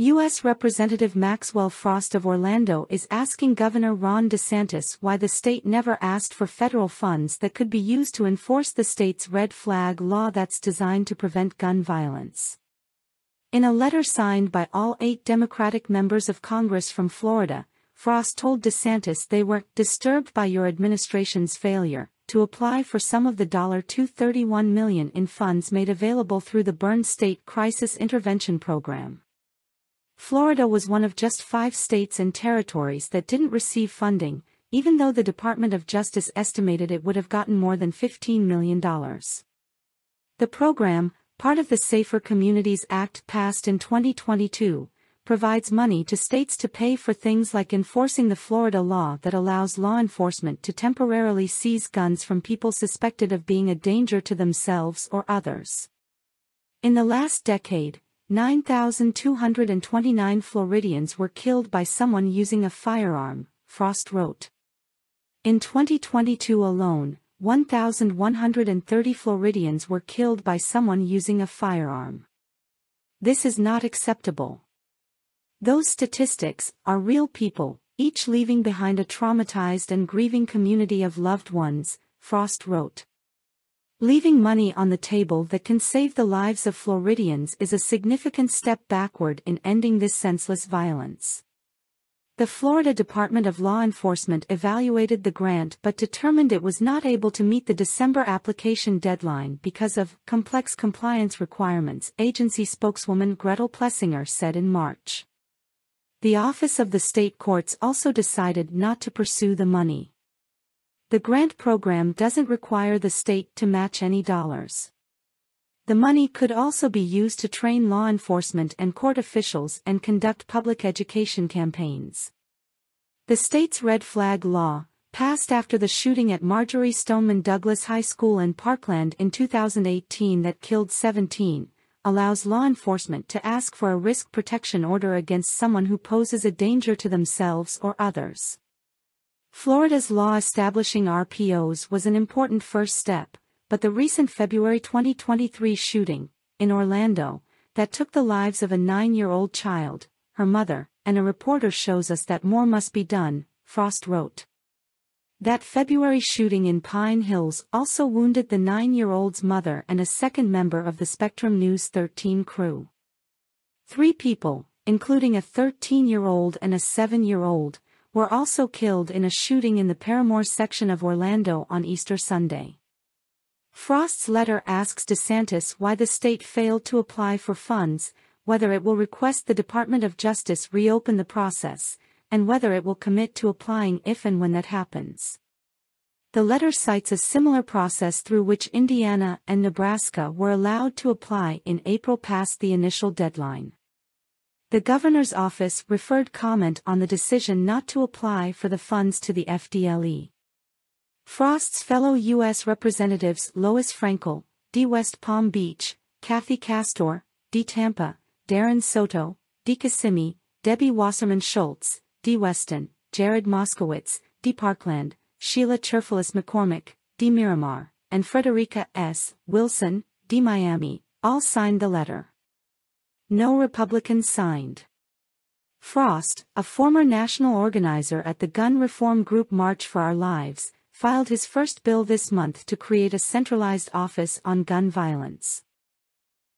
U.S. Representative Maxwell Frost of Orlando is asking Governor Ron DeSantis why the state never asked for federal funds that could be used to enforce the state's red flag law that's designed to prevent gun violence. In a letter signed by all 8 Democratic members of Congress from Florida, Frost told DeSantis they were disturbed by your administration's failure to apply for some of the $231 million in funds made available through the Byrne State Crisis Intervention Program. Florida was one of just 5 states and territories that didn't receive funding, even though the Department of Justice estimated it would have gotten more than $15 million. The program, part of the Safer Communities Act passed in 2022, provides money to states to pay for things like enforcing the Florida law that allows law enforcement to temporarily seize guns from people suspected of being a danger to themselves or others. In the last decade, 9,229 Floridians were killed by someone using a firearm, Frost wrote. In 2022 alone, 1,130 Floridians were killed by someone using a firearm. This is not acceptable. Those statistics are real people, each leaving behind a traumatized and grieving community of loved ones, Frost wrote. Leaving money on the table that can save the lives of Floridians is a significant step backward in ending this senseless violence. The Florida Department of Law Enforcement evaluated the grant but determined it was not able to meet the December application deadline because of complex compliance requirements, agency spokeswoman Gretel Plessinger said in March. The Office of the State Courts also decided not to pursue the money. The grant program doesn't require the state to match any dollars. The money could also be used to train law enforcement and court officials and conduct public education campaigns. The state's red flag law, passed after the shooting at Marjorie Stoneman Douglas High School in Parkland in 2018 that killed 17, allows law enforcement to ask for a risk protection order against someone who poses a danger to themselves or others. Florida's law establishing RPOs was an important first step, but the recent February 2023 shooting, in Orlando, that took the lives of a 9-year-old child, her mother, and a reporter shows us that more must be done, Frost wrote. That February shooting in Pine Hills also wounded the 9-year-old's mother and a second member of the Spectrum News 13 crew. 3 people, including a 13-year-old and a 7-year-old, were also killed in a shooting in the Paramore section of Orlando on Easter Sunday. Frost's letter asks DeSantis why the state failed to apply for funds, whether it will request the Department of Justice reopen the process, and whether it will commit to applying if and when that happens. The letter cites a similar process through which Indiana and Nebraska were allowed to apply in April past the initial deadline. The governor's office referred comment on the decision not to apply for the funds to the FDLE. Frost's fellow U.S. Representatives Lois Frankel, D. West Palm Beach, Kathy Castor, D. Tampa, Darren Soto, D. Kissimmee, Debbie Wasserman Schultz, D. Weston, Jared Moskowitz, D. Parkland, Sheila Cherfilis McCormick, D. Miramar, and Frederica S. Wilson, D. Miami, all signed the letter. No Republicans signed. Frost, a former national organizer at the gun reform group March for Our Lives, filed his first bill this month to create a centralized office on gun violence.